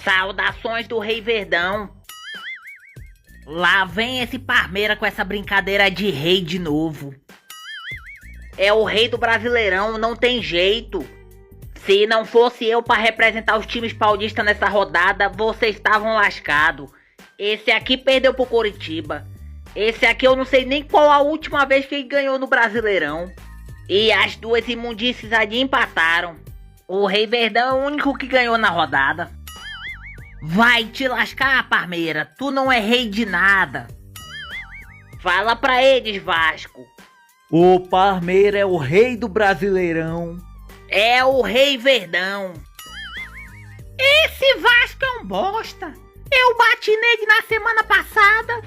Saudações do Rei Verdão. Lá vem esse Parmeira com essa brincadeira de rei de novo. É o rei do Brasileirão, não tem jeito. Se não fosse eu pra representar os times paulistas nessa rodada, vocês estavam lascados. Esse aqui perdeu pro Coritiba. Esse aqui eu não sei nem qual a última vez que ele ganhou no Brasileirão. E as duas imundícies ali empataram. O Rei Verdão é o único que ganhou na rodada. Vai te lascar, Parmeira. Tu não é rei de nada. Fala pra eles, Vasco. O Parmeira é o rei do Brasileirão. É o Rei Verdão. Esse Vasco é um bosta. Eu bati nele na semana passada.